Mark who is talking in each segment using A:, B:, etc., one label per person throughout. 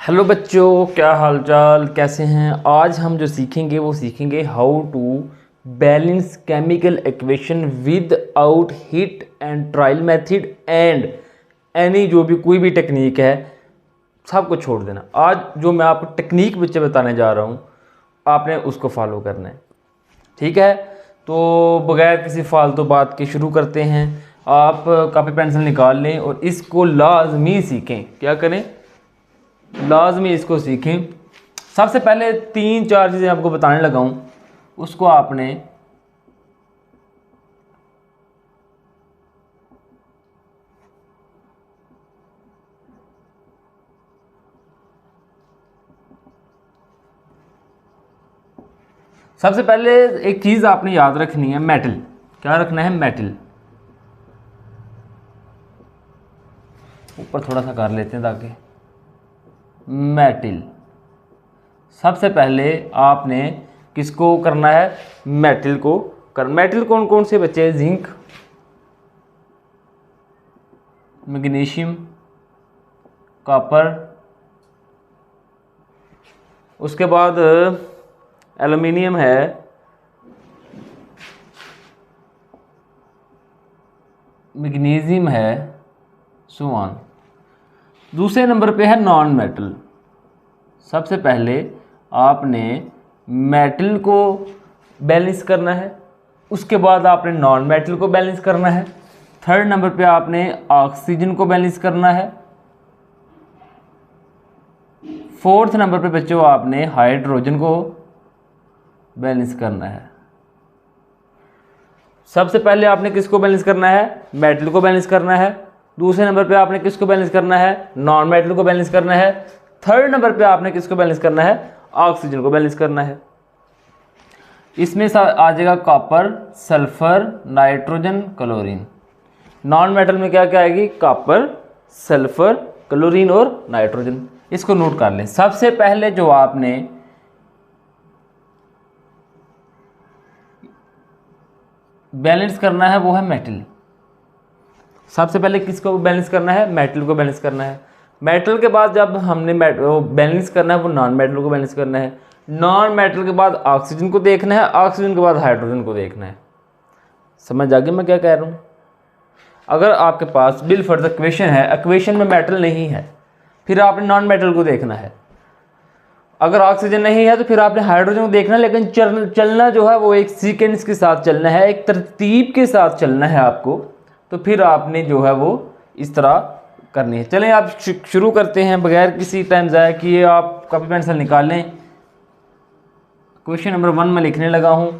A: Hello बच्चों, क्या हाल चाल, कैसे हैं। आज हम जो सीखेंगे वो सीखेंगे how to balance chemical equation without hit and trial method and any जो भी कोई भी टेक्निक है सब कुछ छोड़ देना। आज जो मैं आपको टेक्निक बच्चे बताने जा रहा हूँ आपने उसको फॉलो करना है, ठीक है। तो बगैर किसी फालतू बात के शुरू करते हैं। आप कॉपी पेंसिल निकाल लें और इसको लाजमी सीखें। क्या करें? लाजमी इसको सीखें। सबसे पहले 3-4 चीज़ें आपको बताने लगा हूँ, उसको आपने सबसे पहले एक चीज़ आपने याद रखनी है, मेटल। क्या रखना है? मेटल। ऊपर थोड़ा सा कर लेते हैं ताकि मेटल। सबसे पहले आपने किसको करना है? मेटल को कर। मेटल कौन कौन से बच्चे? जिंक, मैग्नीशियम, कॉपर, उसके बाद एल्युमिनियम है, मैग्नीशियम है, सो ऑन। दूसरे नंबर पे है नॉन मेटल। सबसे पहले आपने मेटल को बैलेंस करना है, उसके बाद आपने नॉन मेटल को बैलेंस करना है। थर्ड नंबर पे आपने ऑक्सीजन को बैलेंस करना है। फोर्थ नंबर पे बच्चों आपने हाइड्रोजन को बैलेंस करना है। सबसे पहले आपने किसको बैलेंस करना है? मेटल को बैलेंस करना है। दूसरे नंबर पे आपने किसको बैलेंस करना है? नॉन मेटल को बैलेंस करना है। थर्ड नंबर पे आपने किसको बैलेंस करना है? ऑक्सीजन को बैलेंस करना है। इसमें आ जाएगा copper, sulphur, nitrogen, chlorine. Non metal में क्या क्या आएगी? कॉपर, सल्फर, क्लोरीन और नाइट्रोजन। इसको नोट कर लें। सबसे पहले जो आपने बैलेंस करना है वो है मेटल। सबसे पहले किसको बैलेंस करना है? मेटल को बैलेंस करना है। मेटल के बाद जब हमने बैलेंस करना है वो नॉन मेटल को बैलेंस करना है। नॉन मेटल के बाद ऑक्सीजन को देखना है, ऑक्सीजन के बाद हाइड्रोजन को देखना है। समझ आ गई मैं क्या कह रहा हूँ? अगर आपके पास बिल फर्दर इक्वेशन है, इक्वेशन में मेटल नहीं है, फिर आपने नॉन मेटल को देखना है। अगर ऑक्सीजन नहीं है तो फिर आपने हाइड्रोजन को देखना है। लेकिन चलना जो है वो एक सीक्वेंस के साथ चलना है, एक तरतीब के साथ चलना है आपको। तो फिर आपने जो है वो इस तरह करनी है। चलें आप शुरू करते हैं बगैर किसी टाइम ज़ाया किए। आप कॉपी पेंसिल निकाल लें। क्वेश्चन नंबर 1 में लिखने लगा हूँ।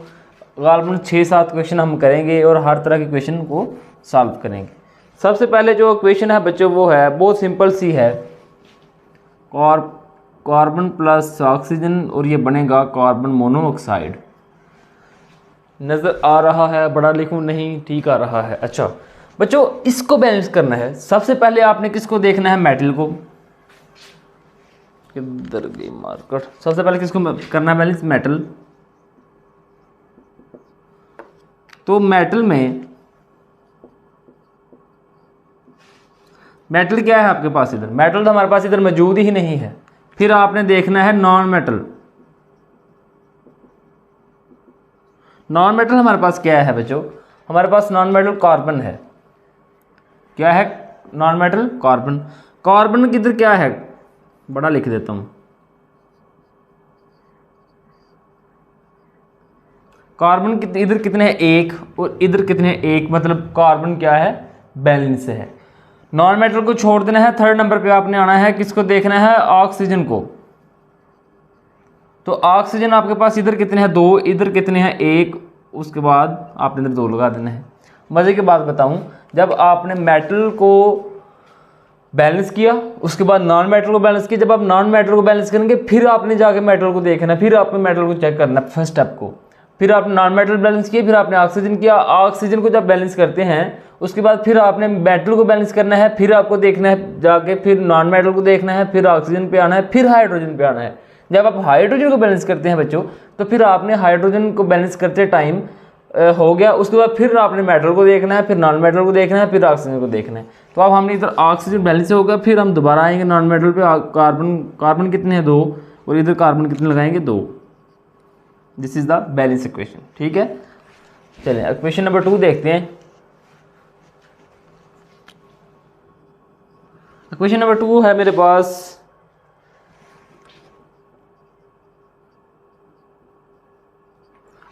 A: गालबन 6-7 क्वेश्चन हम करेंगे और हर तरह के क्वेश्चन को सॉल्व करेंगे। सबसे पहले जो क्वेश्चन है बच्चों वो है बहुत सिंपल सी है। कार्बन प्लस ऑक्सीजन और ये बनेगा कार्बन मोनोऑक्साइड। नज़र आ रहा है? बड़ा लिखूं? नहीं, ठीक आ रहा है। अच्छा बच्चों, इसको बैलेंस करना है। सबसे पहले आपने किसको देखना है? मेटल को। किधर गई मार्कर? सबसे पहले किसको करना है बैलेंस? मेटल। तो मेटल में मेटल क्या है आपके पास? इधर मेटल तो हमारे पास इधर मौजूद ही नहीं है। फिर आपने देखना है नॉन मेटल। नॉन मेटल हमारे पास क्या है बच्चों? हमारे पास नॉन मेटल कार्बन है। क्या है? Non metal carbon. कार्बन किधर क्या है? बड़ा लिख देता हूं। कार्बन इधर कितने हैं? 1 और इधर कितने हैं? 1। मतलब कार्बन क्या है? बैलेंस है। नॉन मेटल को छोड़ देना है। थर्ड नंबर पे आपने आना है, किसको देखना है? ऑक्सीजन को। तो ऑक्सीजन आपके पास इधर कितने हैं? 2। इधर कितने हैं? 1। उसके बाद आपने इधर 2 लगा देना है। मजे की बात बताऊं, जब आपने मेटल को बैलेंस किया उसके बाद नॉन मेटल को बैलेंस किया, जब आप नॉन मेटल को बैलेंस करेंगे फिर आपने जाके मेटल को देखना है, फिर आपने मेटल को चेक करना है फर्स्ट स्टेप को। फिर आपने नॉन मेटल बैलेंस किया, फिर आपने ऑक्सीजन किया। ऑक्सीजन को जब बैलेंस करते हैं उसके बाद फिर आपने मेटल को बैलेंस करना है, फिर आपको देखना है जाके, फिर नॉन मेटल को देखना है, फिर ऑक्सीजन पे आना है, फिर हाइड्रोजन पे आना है। जब आप हाइड्रोजन को बैलेंस करते हैं बच्चों तो फिर आपने हाइड्रोजन को बैलेंस करते टाइम हो गया, उसके बाद फिर आपने मेटल को देखना है, फिर नॉन मेटल को देखना है, फिर ऑक्सीजन को देखना है। तो अब हमने इधर ऑक्सीजन बैलेंस होगा, फिर हम दोबारा आएंगे नॉन मेटल पे, कार्बन कितने हैं 2 और इधर कार्बन कितने लगाएंगे 2। This is the balance equation. ठीक है, चलें इक्वेशन नंबर 2 देखते हैं। इक्वेशन नंबर 2 है मेरे पास,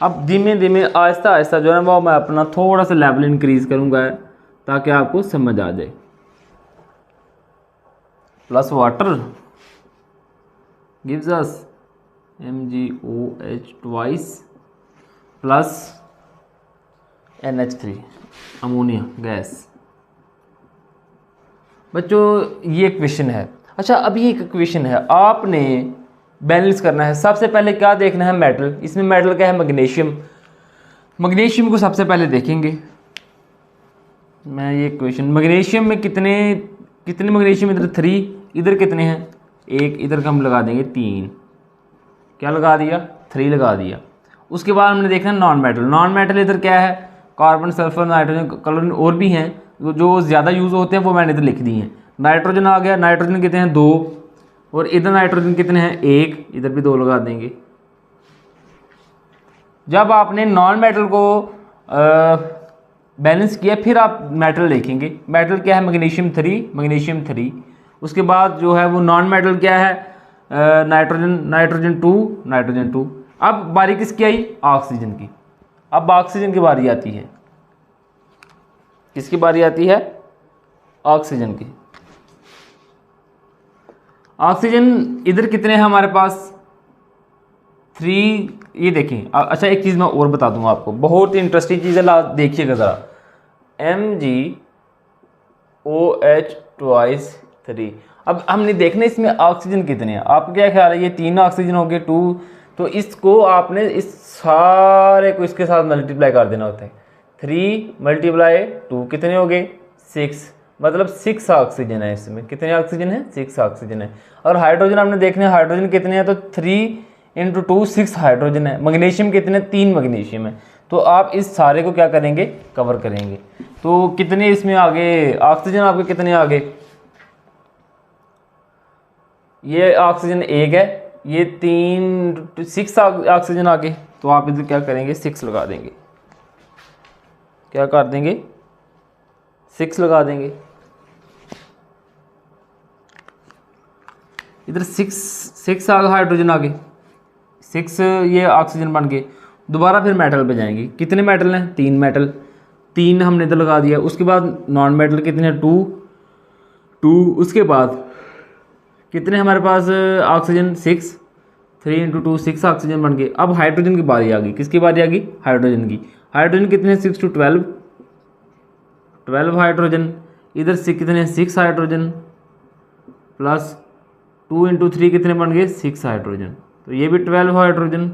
A: अब धीमे धीमे आहिस्ता आहिस्ता जो है ना वो मैं अपना थोड़ा सा लेवल इंक्रीज करूंगा ताकि आपको समझ आ जाए। Plus water gives us MgOH twice plus NH3 ammonia gas. बच्चों ये इक्वेशन है। अच्छा, अब ये एक इक्वेशन है, आपने बैलेंस करना है। सबसे पहले क्या देखना है, मेटल। इसमें मेटल क्या है, मैग्नीशियम। मैग्नीशियम को सबसे पहले देखेंगे। मैं ये इक्वेशन, मैग्नीशियम में कितने मैग्नीशियम, इधर 3, इधर कितने हैं 1, इधर का हम लगा देंगे 3। क्या लगा दिया, 3 लगा दिया। उसके बाद हमने देखना नॉन मेटल। नॉन मेटल इधर क्या है, कार्बन, सल्फर, नाइट्रोजन, क्लोरीन और भी हैं जो ज़्यादा यूज़ होते हैं, वो मैंने इधर लिख दी हैं। नाइट्रोजन आ गया, नाइट्रोजन कितने हैं 2, और इधर नाइट्रोजन कितने हैं 1, इधर भी 2 लगा देंगे। जब आपने नॉन मेटल को बैलेंस किया, फिर आप मेटल देखेंगे। मेटल क्या है, मैग्नीशियम 3। उसके बाद जो है वो नॉन मेटल क्या है, नाइट्रोजन 2। अब बारी किसकी आई, ऑक्सीजन की। अब ऑक्सीजन की बारी आती है, किसकी बारी आती है, ऑक्सीजन की। ऑक्सीजन इधर कितने हैं हमारे पास 3, ये देखें। अच्छा, एक चीज़ मैं और बता दूंगा आपको, बहुत ही इंटरेस्टिंग चीज़ है, देखिएगा ज़रा। MgOH twice 3। अब हमने देखना इसमें ऑक्सीजन कितने हैं। आपको क्या ख्याल है, ये 3 ऑक्सीजन हो गए 2, तो इसको आपने इस सारे को इसके साथ मल्टीप्लाई कर देना होता है। 3 × 2 कितने हो गए 6, मतलब 6 ऑक्सीजन है इसमें। कितने ऑक्सीजन है, 6 ऑक्सीजन है। और हाइड्रोजन हमने देखने हाइड्रोजन कितने हैं, तो 3 × 2 6 हाइड्रोजन है। मैग्नीशियम कितने, 3 मैग्नीशियम है। तो आप इस सारे को क्या करेंगे, कवर करेंगे। तो कितने इसमें आगे ऑक्सीजन आपके कितने आगे, ये ऑक्सीजन 1 है, ये 6 ऑक्सीजन आगे। तो आप इधर क्या करेंगे, 6 लगा देंगे। क्या कर देंगे, 6 लगा देंगे। इधर 6 हाइड्रोजन आ गए, 6 ये ऑक्सीजन बन गए। दोबारा फिर मेटल पे जाएंगे। कितने मेटल हैं, 3 मेटल, 3 हमने इधर लगा दिया। उसके बाद नॉन मेटल कितने हैं, 2। उसके बाद कितने हमारे पास ऑक्सीजन, 6, 3 × 2 6 ऑक्सीजन बन गए। अब हाइड्रोजन की बारी आ गई। किसकी बारी आ गई, हाइड्रोजन की। हाइड्रोजन कितने हैं, 6 × 12 हाइड्रोजन। इधर से कितने हैं, 6 हाइड्रोजन प्लस 2 × 3 कितने बन गए, 6 हाइड्रोजन। तो ये भी 12 हाइड्रोजन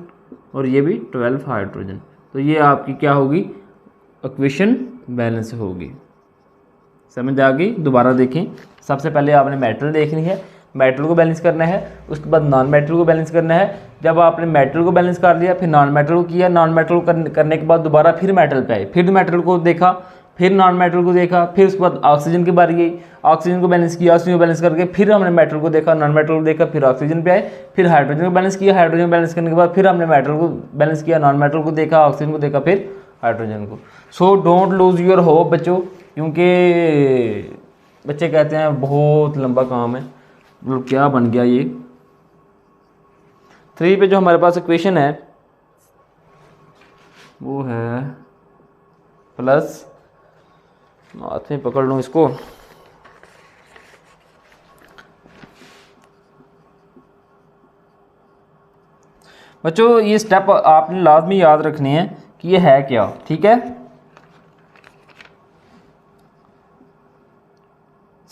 A: और ये भी 12 हाइड्रोजन। तो ये आपकी क्या होगी, इक्वेशन बैलेंस होगी। समझ आ गई। दोबारा देखें, सबसे पहले आपने मेटल देखनी है, मेटल को बैलेंस करना है। उसके बाद नॉन मेटल को बैलेंस करना है। जब आपने मेटल को बैलेंस कर लिया, फिर नॉन मेटल को किया। नॉन मेटल को करने के बाद दोबारा फिर मेटल पे आए, फिर मेटल को देखा, फिर नॉन मेटल को देखा, फिर उसके बाद ऑक्सीजन की बारी गई, ऑक्सीजन को बैलेंस किया। ऑक्सीजन को बैलेंस करके फिर हमने मेटल को देखा, नॉन मेटल को देखा, फिर ऑक्सीजन पे आए, फिर हाइड्रोजन को बैलेंस किया। हाइड्रोजन को बैलेंस करने के बाद फिर हमने मेटल को बैलेंस किया, नॉन मेटल को देखा, ऑक्सीजन को देखा, फिर हाइड्रोजन को। So don't lose your hope बच्चों, क्योंकि बच्चे कहते हैं बहुत लंबा काम है। मतलब क्या बन गया ये। 3 पे जो हमारे पास इक्वेशन है वो है प्लस, हाथ में पकड़ लूँ इसको, बच्चों ये स्टेप आपने लाजमी याद रखने हैं कि ये है क्या। ठीक है,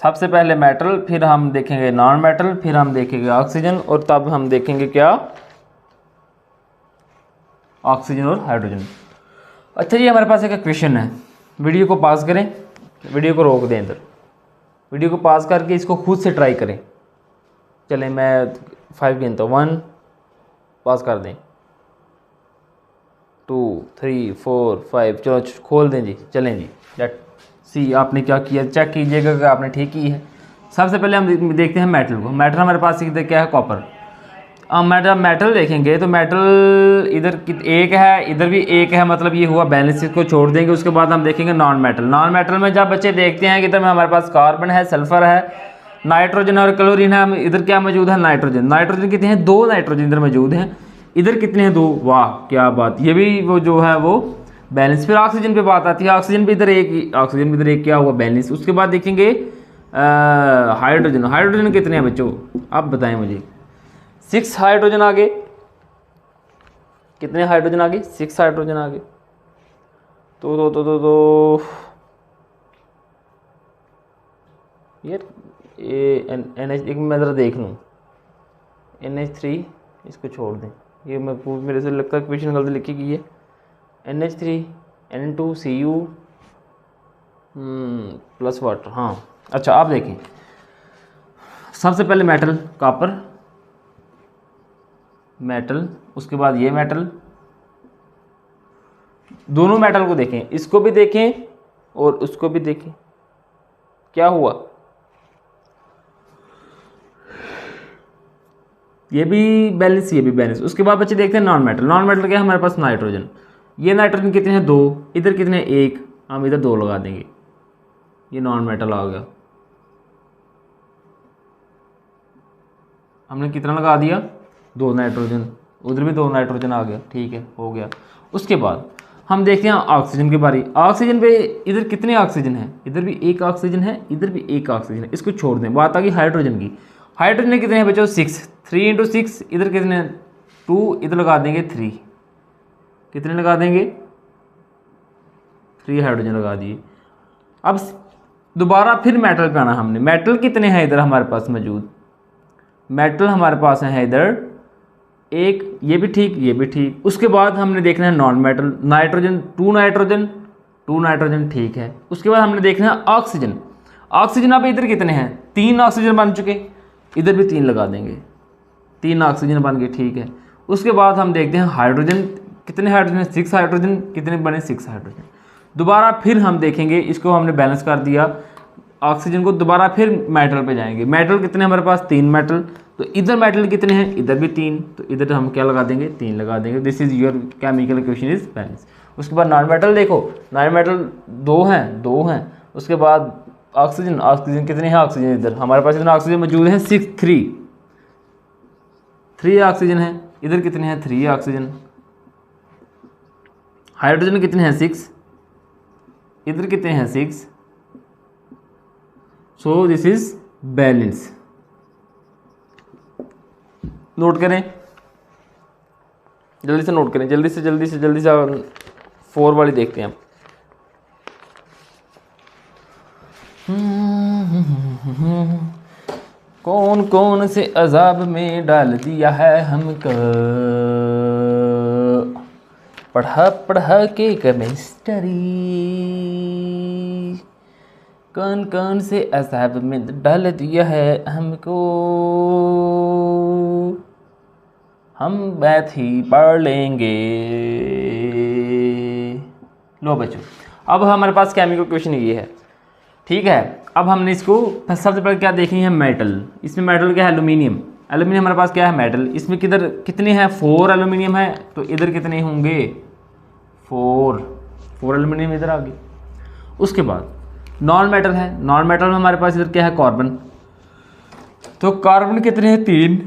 A: सबसे पहले मेटल, फिर हम देखेंगे नॉन मेटल, फिर हम देखेंगे ऑक्सीजन, और तब हम देखेंगे क्या, ऑक्सीजन और हाइड्रोजन। अच्छा, ये हमारे पास एक इक्वेशन है। वीडियो को पॉज करें, वीडियो को रोक दें, इधर वीडियो को पॉज करके इसको खुद से ट्राई करें। चलें मैं 5 गिनता हूँ, 1, पॉज कर दें, 2 3 4 5, चलो खोल दें जी, चलें जी, लेट सी आपने क्या किया, चेक कीजिएगा कि आपने ठीक की है। सबसे पहले हम देखते हैं मेटल को। मेटल हमारे पास इधर क्या है, कॉपर। अब मेटल देखेंगे तो मेटल इधर एक है, इधर भी एक है, मतलब ये हुआ बैलेंस। इसको छोड़ देंगे। उसके बाद हम देखेंगे नॉन मेटल। नॉन मेटल में जब बच्चे देखते हैं कि इधर में हमारे पास कार्बन है, सल्फर है, नाइट्रोजन और क्लोरीन है। इधर क्या मौजूद है, नाइट्रोजन। नाइट्रोजन कितने हैं, 2 नाइट्रोजन इधर मौजूद हैं। इधर कितने हैं, 2। वाह क्या बात, ये भी वो जो है वो बैलेंस। फिर ऑक्सीजन पे बात आती है। ऑक्सीजन भी इधर एक, ऑक्सीजन भी इधर एक, क्या हुआ, बैलेंस। उसके बाद देखेंगे हाइड्रोजन। हाइड्रोजन कितने हैं बच्चों, आप बताएं मुझे। 6 हाइड्रोजन आ गए। कितने हाइड्रोजन आ गए, 6 हाइड्रोजन आ गए। तो यार NH, एक मैं ज़रा देख लूँ। NH3 इसको छोड़ दें, ये मेरे से लगता है क्वेश्चन गलती लिखी गई है। NH3 N2Cu plus water. हाँ अच्छा, आप देखें सबसे पहले मेटल, कॉपर, मेटल, उसके बाद ये मेटल। दोनों मेटल को देखें, इसको भी देखें और उसको भी देखें, क्या हुआ, ये भी बैलेंस, ये भी बैलेंस। उसके बाद बच्चे देखते हैं नॉन मेटल। नॉन मेटल क्या है हमारे पास, नाइट्रोजन। ये नाइट्रोजन कितने हैं, 2। इधर कितने हैं, 1। हम इधर 2 लगा देंगे, ये नॉन मेटल आ गया। हमने कितना लगा दिया, 2 नाइट्रोजन। उधर भी 2 नाइट्रोजन आ गया, ठीक है, हो गया। उसके बाद हम देखते हैं ऑक्सीजन की बारी। ऑक्सीजन पे इधर कितने ऑक्सीजन है, इधर भी 1 ऑक्सीजन है, इधर भी 1 ऑक्सीजन है। इसको छोड़ दें। बात आ गई हाइड्रोजन की। हाइड्रोजन कितने हैं बच्चों, 6। 3 × 6, इधर कितने, 2, इधर लगा देंगे 3। कितने लगा देंगे, 3 हाइड्रोजन लगा दिए। अब दोबारा फिर मेटल पे आना हमने। मेटल कितने हैं इधर हमारे पास मौजूद, मेटल हमारे पास है इधर 1, ये भी ठीक, ये भी ठीक। उसके बाद हमने देखना है non metal. Nitrogen, 2 nitrogen, 2 nitrogen, ठीक है। उसके बाद हमने देखना है ऑक्सीजन। ऑक्सीजन अब इधर कितने हैं, 3 ऑक्सीजन बन चुके, इधर भी 3 लगा देंगे, 3 ऑक्सीजन बन गए, ठीक है। उसके बाद हम देखते हैं हाइड्रोजन। कितने हाइड्रोजन, 6 हाइड्रोजन। कितने बने, 6 हाइड्रोजन। दोबारा फिर हम देखेंगे, इसको हमने बैलेंस कर दिया ऑक्सीजन को। दोबारा फिर मेटल पे जाएंगे। मेटल कितने हमारे पास, 3 मेटल। तो इधर मेटल कितने हैं, इधर भी 3, तो इधर हम क्या लगा देंगे, 3 लगा देंगे। This is your chemical equation is balance. उसके बाद नॉन मेटल देखो, नॉन मेटल 2 हैं, 2 हैं। उसके बाद ऑक्सीजन, ऑक्सीजन कितने हैं, ऑक्सीजन इधर हमारे पास इतना ऑक्सीजन मौजूद है 6, 3 ऑक्सीजन है। इधर कितने हैं, 3 ऑक्सीजन। हाइड्रोजन कितने हैं, 6। इधर कितने हैं, 6। So this is balance. Note करें, जल्दी से नोट करें, जल्दी से 4 वाली देखते हैं हम। कौन कौन से अजाब में डाल दिया है हमको, पढ़ा के केमिस्ट्री। कौन कौन से अजाब में डाल दिया है हमको, हम मैथ ही पढ़ लेंगे। लो बच्चों, अब हमारे पास केमिकल क्वेश्चन ये है, ठीक है। अब हमने इसको सबसे पहले क्या देखनी है, मेटल। इसमें मेटल क्या है, एल्यूमिनियम। एल्यूमिनियम हमारे पास क्या है, मेटल। इसमें किधर कितने हैं, 4 एल्यूमिनियम है, तो इधर कितने होंगे, 4 एल्यूमिनियम इधर आ गए। उसके बाद नॉन मेटल है। नॉन मेटल में हमारे पास इधर क्या है, कार्बन। तो कार्बन कितने हैं, 3।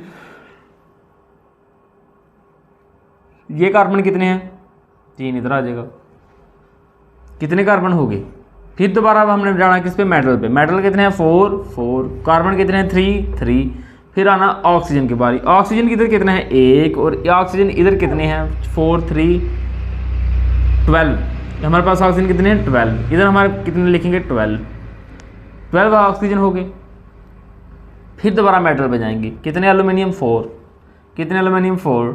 A: ये कार्बन कितने हैं, 3, इधर आ जाएगा। कितने कार्बन हो गए। फिर दोबारा अब हमने जाना किस पे, मेटल पे। मेटल कितने हैं, 4। कार्बन कितने हैं, 3। फिर आना ऑक्सीजन की बारी। ऑक्सीजन किधर कितने हैं, 1। और ऑक्सीजन इधर कितने हैं, 4, 3, 12। हमारे पास ऑक्सीजन कितने हैं, 12। इधर हमारे कितने लिखेंगे, 12 ऑक्सीजन हो गए। फिर दोबारा मेटल पे जाएंगे। कितने एल्यूमिनियम, 4। कितने एल्यूमिनियम, 4।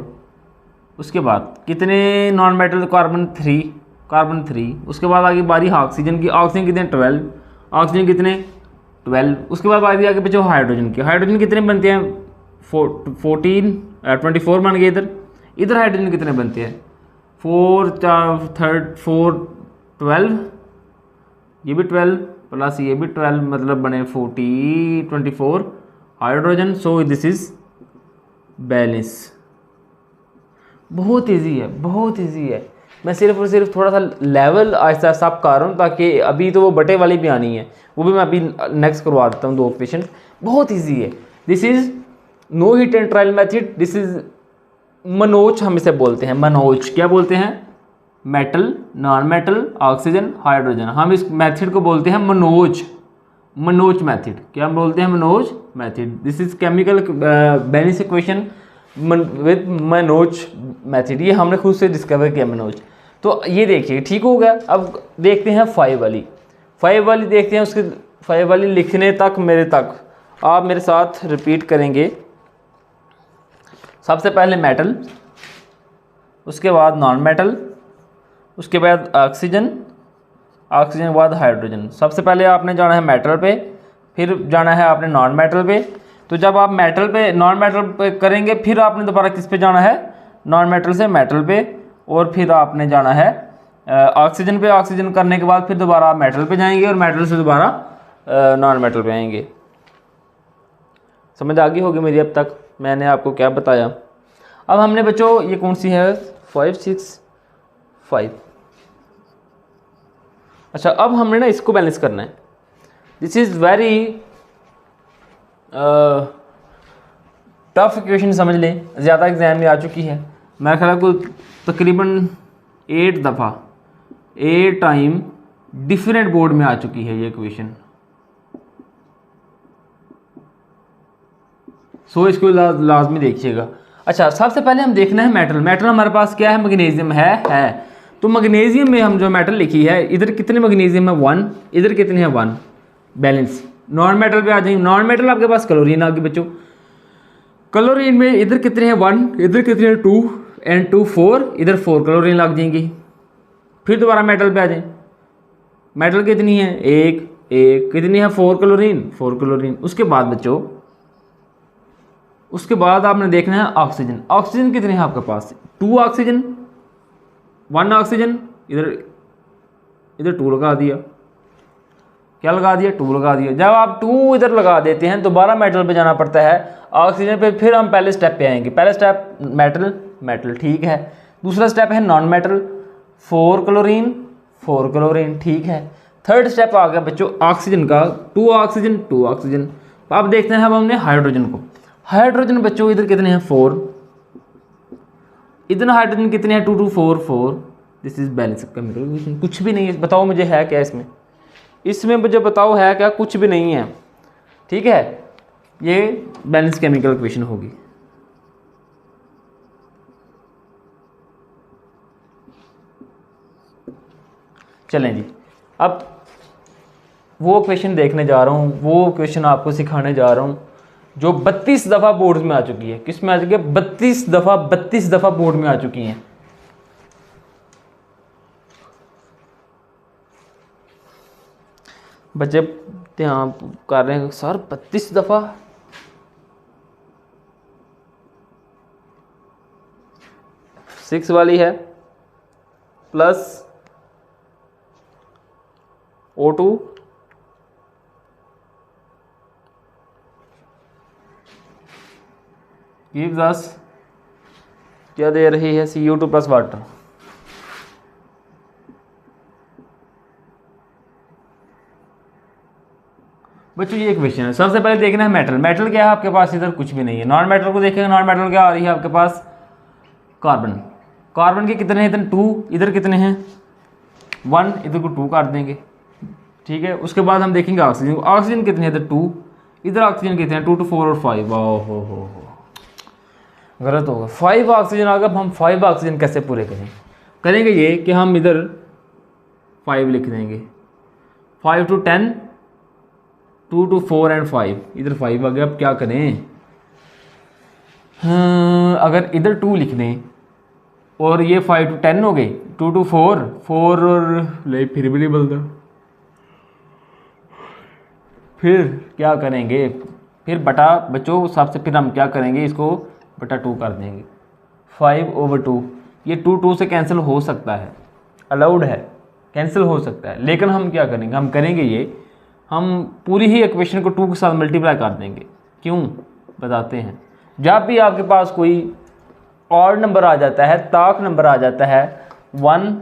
A: उसके बाद कितने नॉन मेटल, कार्बन 3। उसके बाद आगे बारी ऑक्सीजन की। ऑक्सीजन कितने, 12। ऑक्सीजन कितने, 12। उसके बाद बारी आगे बचे हाइड्रोजन की। हाइड्रोजन कितने बनते हैं, 24 बन गए। इधर हाइड्रोजन कितने बनते हैं, 4, 4, 4, 12। ये भी 12 प्लस ये भी 12 मतलब बने 24 hydrogen. So this is balance. बहुत इजी है, बहुत इजी है। मैं सिर्फ और सिर्फ थोड़ा सा लेवल आहिस्ता आहिस्ता आप कर रहा हूँ, ताकि अभी तो वो बटे वाली भी आनी है, वो भी मैं अभी नेक्स्ट करवा देता हूँ 2 क्वेश्चन। बहुत इजी है। This is no hit and trial method. This is Manoj, हम इसे बोलते हैं मनोज। क्या बोलते हैं? Metal, non metal, oxygen, hydrogen. हम इस मेथड को बोलते हैं मनोज, मनोज मेथड। क्या बोलते हैं? Manoj method. This is chemical balance equation with Manoj method. ये हमने खुद से डिस्कवर किया मनोज। तो ये देखिए ठीक हो गया। अब देखते हैं 5 वाली। 5 वाली देखते हैं। उसके 5 वाली लिखने तक मेरे तक आप मेरे साथ रिपीट करेंगे। सबसे पहले मेटल, उसके बाद नॉन मेटल, उसके बाद ऑक्सीजन, ऑक्सीजन के बाद हाइड्रोजन। सबसे पहले आपने जाना है मेटल पे, फिर जाना है आपने नॉन मेटल पे। तो जब आप मेटल पे नॉन मेटल पे करेंगे, फिर आपने दोबारा किस पे जाना है? नॉन मेटल से मेटल पे, और फिर आपने जाना है ऑक्सीजन पे। ऑक्सीजन करने के बाद फिर दोबारा आप मेटल पे जाएंगे, और मेटल से दोबारा नॉन मेटल पे आएंगे। समझ आ गई होगी मेरी अब तक मैंने आपको क्या बताया। अब हमने बच्चों ये कौन सी है? 5 6 5। अच्छा, अब हमने ना इसको बैलेंस करना है। This is very tough equation, समझ लें। ज़्यादा एग्जाम में आ चुकी है। मेरा ख्याल को तकरीबन 8 दफ़ा 8 टाइम डिफरेंट बोर्ड में आ चुकी है ये इक्वेशन। सो इसको लाजमी देखिएगा। अच्छा, सबसे पहले हम देखना है मेटल। मेटल हमारे पास क्या है? मैग्नीशियम है। तो मैग्नीशियम में हम जो मेटल लिखी है, इधर कितने मैग्नीशियम है? 1। इधर कितने हैं? 1। बैलेंस। नॉन मेटल पे आ जाएंगे। नॉन मेटल आपके पास क्लोरीन आ गई बच्चों। क्लोरीन में इधर कितने हैं? 1। इधर कितने हैं? 2 एंड 2 4। इधर 4 क्लोरीन लग जाएंगी। फिर दोबारा मेटल पे आ जाए। मेटल कितनी है? 1 1। कितनी है? 4 क्लोरीन 4 क्लोरीन। उसके बाद बच्चों, उसके बाद आपने देखना है ऑक्सीजन। ऑक्सीजन कितने हैं आपके पास? 2 ऑक्सीजन, 1 ऑक्सीजन। इधर 2 लगा दिया। क्या लगा दिया? 2 लगा दिया। जब आप 2 इधर लगा देते हैं, दोबारा मेटल पे जाना पड़ता है ऑक्सीजन पे। फिर हम पहले स्टेप पे आएंगे। पहले स्टेप मेटल ठीक है। दूसरा स्टेप है नॉन मेटल, 4 क्लोरीन ठीक है। थर्ड स्टेप आ गया बच्चों ऑक्सीजन का, 2 ऑक्सीजन। अब देखते हैं अब हमने हाइड्रोजन को। हाइड्रोजन बच्चों इधर कितने हैं? 4। इधर हाइड्रोजन कितने हैं? 2 2 4 4। This is balance chemical. कुछ भी नहीं है। बताओ मुझे है क्या इसमें? इसमें मुझे बताओ है क्या? कुछ भी नहीं है। ठीक है, ये बैलेंस केमिकल इक्वेशन होगी। चलें जी, अब वो क्वेश्चन देखने जा रहा हूँ, वो क्वेश्चन आपको सिखाने जा रहा हूँ जो 32 दफ़ा बोर्ड में आ चुकी है। किस में आ चुकी है? 32 दफ़ा बोर्ड में आ चुकी हैं। बच्चे ध्यान कर रहे हैं सर, 32 दफ़ा। सिक्स वाली है प्लस O2 gives us क्या दे रही है? CO2 plus water. बच्चों ये क्वेश्चन है। सबसे पहले देखना है मेटल। मेटल क्या है आपके पास? इधर कुछ भी नहीं है। नॉन मेटल को देखेंगे। नॉन मेटल क्या आ रही है आपके पास? कार्बन। कार्बन के कितने हैं? इधर 2। इधर कितने हैं? 1। इधर को 2 काट देंगे। ठीक है, उसके बाद हम देखेंगे ऑक्सीजन। ऑक्सीजन कितने हैं? इधर 2। इधर ऑक्सीजन कितने हैं? 2 2 4 और 5। हो गलत होगा। 5 ऑक्सीजन आ गया। अब हम 5 ऑक्सीजन कैसे पूरे करेंगे ये कि हम इधर 5 लिख देंगे। 5 to 10, 2 to 4 एंड 5। इधर 5 आ गया। अब क्या करें? अगर इधर 2 लिख दें और ये 5 to 10 हो गई, 2 to 4 4 और ले फिर भी नहीं बोलता। फिर क्या करेंगे? फिर बटा बच्चों सबसे फिर हम क्या करेंगे? इसको बटा 2 कर देंगे। 5/2। ये 2 2 से कैंसिल हो सकता है, अलाउड है। कैंसिल हो सकता है, लेकिन हम क्या करेंगे, हम करेंगे ये, हम पूरी ही इक्वेशन को 2 के साथ मल्टीप्लाई कर देंगे। क्यों, बताते हैं। जब भी आपके पास कोई ऑड नंबर आ जाता है, ताक नंबर आ जाता है 1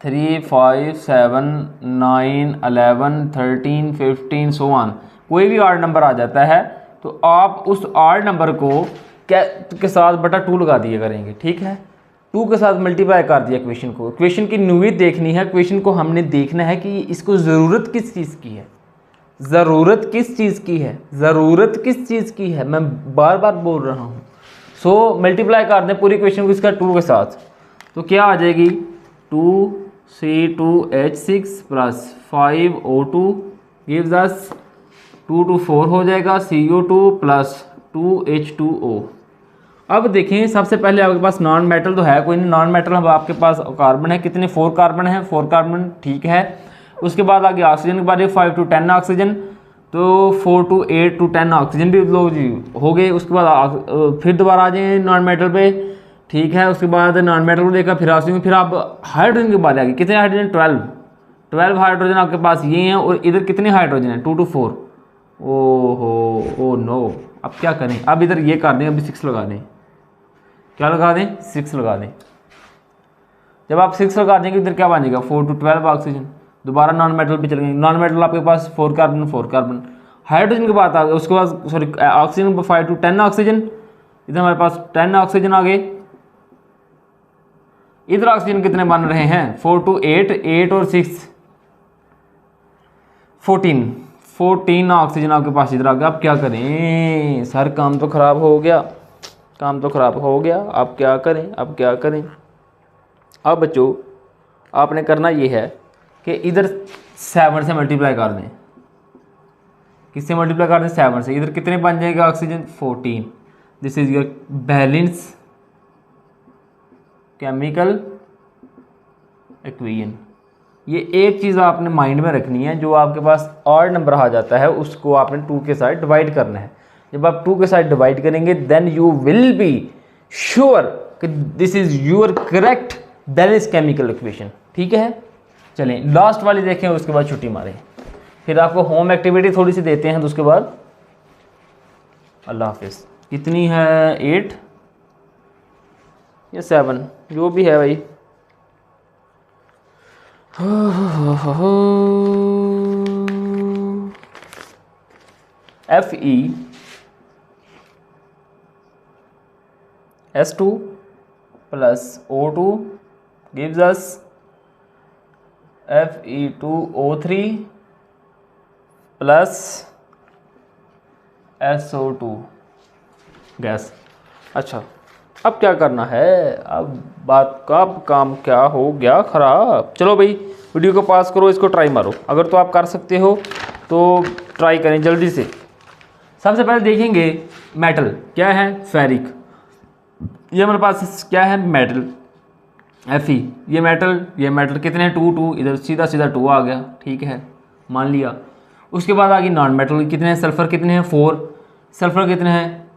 A: 3 5 7 9 11 13 15 सो ऑन, कोई भी ऑड नंबर आ जाता है तो आप उस ऑड नंबर को के साथ बटा 2 लगा दिया करेंगे। ठीक है, 2 के साथ मल्टीप्लाई कर दिया इक्वेशन को। इक्वेशन की न्यूइट देखनी है, इक्वेशन को हमने देखना है कि इसको ज़रूरत किस चीज़ की है, ज़रूरत किस चीज़ की है, ज़रूरत किस चीज़ की है, मैं बार बार बोल रहा हूँ। सो मल्टीप्लाई कर दें पूरी इक्वेशन को इसका 2 के साथ, तो क्या आ जाएगी 2C2H6 plus 5O2 gives us 2 to 4 हो जाएगा CO2 प्लस 2H2O। अब देखें, सबसे पहले आपके पास नॉन मेटल तो है कोई नहीं, नॉन मेटल अब आपके पास कार्बन है, कितने 4 कार्बन है, 4 कार्बन ठीक है। उसके बाद आगे ऑक्सीजन के बारे 5 to 10 ऑक्सीजन, तो 4 to 8 to 10 ऑक्सीजन भी लोग जी हो गए। उसके बाद फिर दोबारा आ जाए नॉन मेटल पे, ठीक है। उसके बाद नॉन मेटल को देखा, फिर ऑक्सीजन, फिर आप हाइड्रोजन के बारे आ गए, कितने हाइड्रोजन, 12 हाइड्रोजन आपके पास ये हैं, और इधर कितने हाइड्रोजन हैं 2 to 4। ओ नो, अब क्या करें, अब इधर ये कर दें, अभी 6 लगा दें, क्या लगा दें, 6 लगा दें। जब आप 6 लगा देंगे इधर क्या बनेगा 4 to 12 ऑक्सीजन। दोबारा नॉन मेटल पे चलेंगे, नॉन मेटल आपके पास 4 कार्बन 4 कार्बन। हाइड्रोजन की बात आ गई, उसके बाद सॉरी ऑक्सीजन पर 5 to 10 ऑक्सीजन, इधर हमारे पास 10 ऑक्सीजन आ गए। इधर ऑक्सीजन कितने बन रहे हैं 4 to 8, 8 और 6 14 ऑक्सीजन आपके पास इधर आ गया। अब क्या करें सर, काम तो ख़राब हो गया, काम तो ख़राब हो गया, अब क्या करें, अब क्या करें। अब बच्चों आपने करना ये है कि इधर 7 से मल्टीप्लाई कर दें। किससे मल्टीप्लाई कर दें, 7 से। इधर कितने बन जाएंगे oxygen 14। This is your balance chemical equation. ये एक चीज़ आपने माइंड में रखनी है, जो आपके पास ऑड नंबर आ जाता है उसको आपने 2 के साथ डिवाइड करना है। जब आप 2 के साथ डिवाइड करेंगे then you will be sure कि this is your correct balance chemical equation. ठीक है, चलें लास्ट वाली देखें, उसके बाद छुट्टी मारें, फिर आपको होम एक्टिविटी थोड़ी सी देते हैं, तो उसके बाद अल्लाह हाफिज़। कितनी है 8 या 7 जो भी है भाई। FeS2 plus O2 gives us Fe2O3 plus SO2 gas. अच्छा, अब क्या करना है, अब बात का काम क्या हो गया ख़राब। चलो भाई वीडियो को पास करो, इसको ट्राई मारो, अगर तो आप कर सकते हो तो ट्राई करें जल्दी से। सबसे पहले देखेंगे मेटल क्या है, फेरिक। ये हमारे पास क्या है मेटल Fe, ये मेटल कितने हैं 2 इधर सीधा 2 आ गया, ठीक है मान लिया। उसके बाद आ गई नॉन मेटल, कितने हैं, सल्फ़र कितने हैं 4, सल्फ़र कितने हैं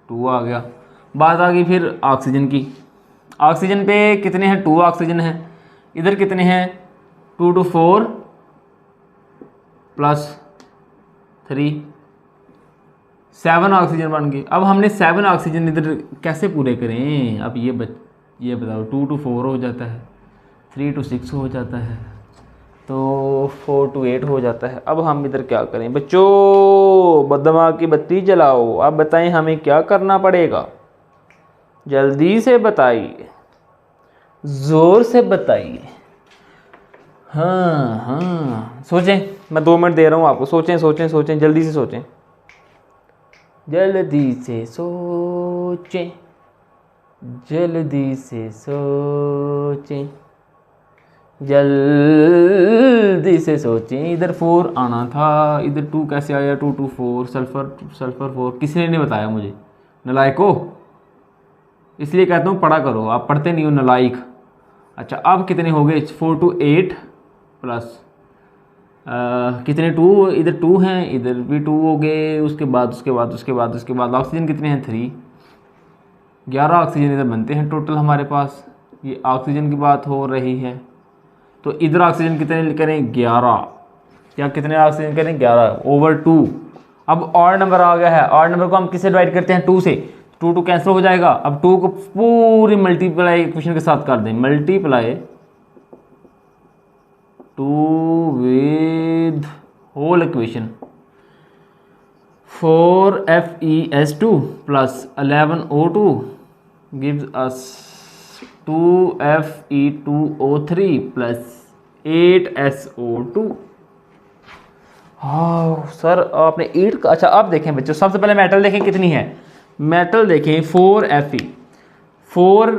A: 2 आ गया। बात आ गई फिर ऑक्सीजन की, ऑक्सीजन पे कितने हैं 2 ऑक्सीजन हैं, इधर कितने हैं 2 to 4 प्लस 3 7 ऑक्सीजन बन गए। अब हमने 7 ऑक्सीजन इधर कैसे पूरे करें, अब ये बताओ 2 to 4 हो जाता है, 3 to 6 हो जाता है, तो 4 to 8 हो जाता है। अब हम इधर क्या करें बच्चों, दिमाग की बत्ती जलाओ, अब बताएं हमें क्या करना पड़ेगा, जल्दी से बताइए, ज़ोर से बताइए। हाँ सोचें, मैं 2 मिनट दे रहा हूँ आपको, सोचें सोचें सोचें, जल्दी से सोचें, जल्दी से सोचें, जल्दी से सोचें, जल्दी से सोचें। इधर 4 आना था, इधर 2 कैसे आया, 2 to 4 सल्फ़र 4, किसी ने बताया मुझे, नलायको, इसलिए कहता हूँ पढ़ा करो, आप पढ़ते नहीं हो नलायक। अच्छा अब कितने हो गए 4 to 8 प्लस कितने 2, इधर 2 हैं, इधर भी 2 हो गए। उसके बाद ऑक्सीजन कितने हैं 3, 11 ऑक्सीजन इधर बनते हैं टोटल हमारे पास। ये ऑक्सीजन की बात हो रही है, तो इधर ऑक्सीजन कितने करें 11, या कितने ऑक्सीजन करें 11/2। अब ऑड नंबर आ गया है, ऑड नंबर को हम किससे डिवाइड करते हैं 2 से, 2 कैंसिल हो जाएगा। अब 2 को पूरी मल्टीप्लाई इक्वेशन के साथ कर दें, multiply 2 with whole equation 4FeS2 plus 11O2 gives us 2Fe2O3 plus 8SO2। हाँ सर आपने 8 का, अच्छा अब देखें बच्चों, सबसे पहले मेटल देखें कितनी है, मेटल देखें 4Fe, 4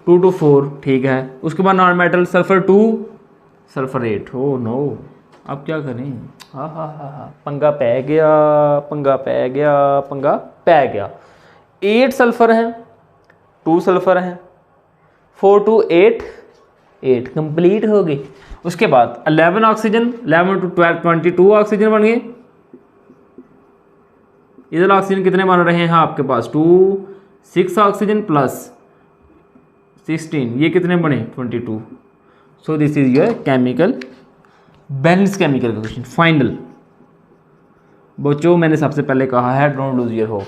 A: 2 to 4 ठीक है। उसके बाद नॉन मेटल सल्फर 2 सल्फर 8। हो नो, अब क्या करें, हाँ हाँ हाँ हाँ, पंगा पै गया, पंगा पै गया, पंगा पै गया। 8 सल्फर हैं, 2 सल्फर हैं, 4 to 8 8 कंप्लीट हो गई। उसके बाद 11 ऑक्सीजन, 11 to 12 22 ऑक्सीजन बन गए। इधर ऑक्सीजन कितने बन रहे हैं आपके पास 2 6 ऑक्सीजन प्लस 16, ये कितने बने 22। So this is your chemical balance, chemical equation final. बच्चों मैंने सबसे पहले कहा है डोंट लूज योर होप।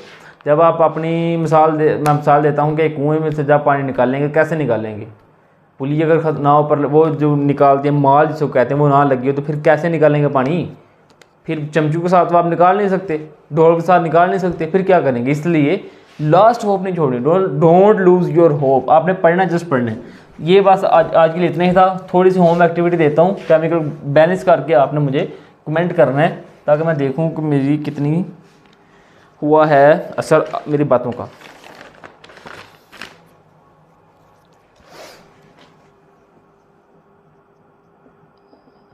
A: जब आप अपनी मैं मिसाल देता हूँ कि कुएं में से जब पानी निकालेंगे, कैसे निकालेंगे, पुली अगर नाव पर वो जो निकालते हैं माल जिसको कहते हैं वो ना लगी हो तो फिर कैसे निकालेंगे पानी, फिर चमचू के साथ तो आप निकाल नहीं सकते, ढोल के साथ निकाल नहीं सकते, फिर क्या करेंगे। इसलिए लास्ट होप नहीं छोड़नी, डोंट लूज योर होप। आपने पढ़ना जस्ट पढ़ना है। ये बस आज के लिए इतना ही था। थोड़ी सी होम एक्टिविटी देता हूँ, केमिकल बैलेंस करके आपने मुझे कमेंट करना है ताकि मैं देखूँ कि मेरी कितनी हुआ है असर मेरी बातों का।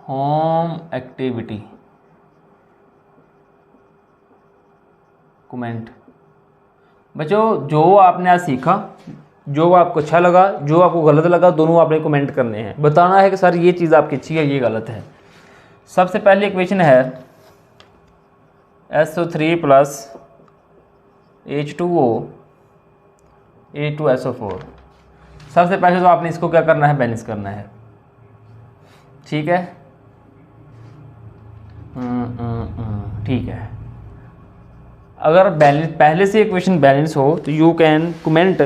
A: Home activity comment. बच्चों जो आपने आज सीखा, जो आपको अच्छा लगा, जो आपको गलत लगा, दोनों आपने कमेंट करने हैं। बताना है कि सर ये चीज़ आपकी अच्छी है, ये गलत है। सबसे पहली इक्वेशन है SO3 प्लस H2O A2SO4। सबसे पहले तो आपने इसको क्या करना है, बैलेंस करना है, ठीक है। ठीक है, अगर बैलेंस पहले से इक्वेशन बैलेंस हो तो यू कैन कमेंट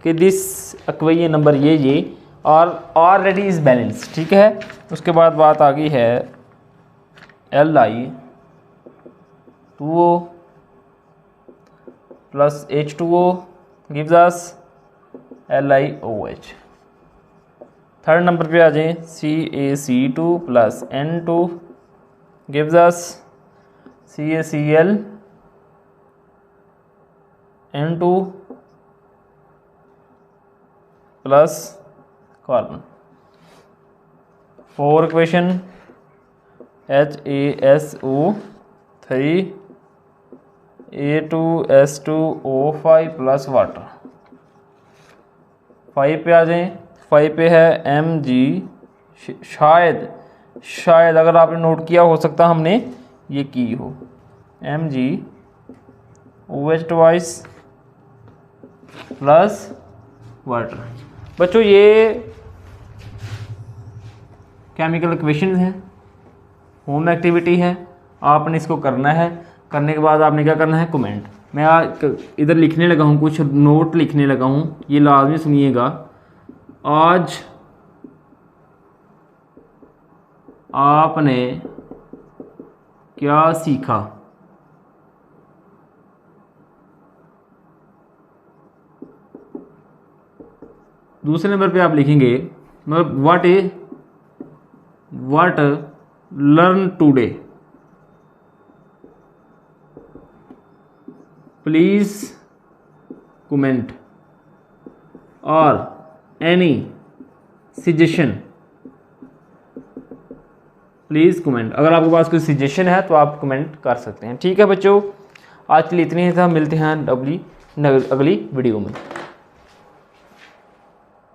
A: कि दिस इक्वेशन नंबर ये और ऑलरेडी इज बैलेंस, ठीक है। उसके बाद बात आ गई है Li2O plus H2O gives us LiOH। Third number पे आ जाए CaC2 plus N2 gives us CaCl N2 plus carbon. Four equation HASO3 A2S2O5 plus water. 5 पे आ जाएं, 5 पे है Mg, शायद अगर आपने नोट किया हो सकता हमने ये की हो, MgOH ट्वाइस प्लस वाटर। बच्चों ये केमिकल इक्वेशन है, होम एक्टिविटी है, आपने इसको करना है। करने के बाद आपने क्या करना है, कमेंट। मैं इधर लिखने लगा हूँ, कुछ नोट लिखने लगा हूँ, ये लाजमी सुनिएगा। आज आपने क्या सीखा, दूसरे नंबर पे आप लिखेंगे मतलब what learn today, please comment और एनी सजेशन प्लीज़ कमेंट। अगर आपके पास कोई सजेशन है तो आप कमेंट कर सकते हैं, ठीक है बच्चों। आज के लिए इतनी ही था, मिलते हैं अगली वीडियो में।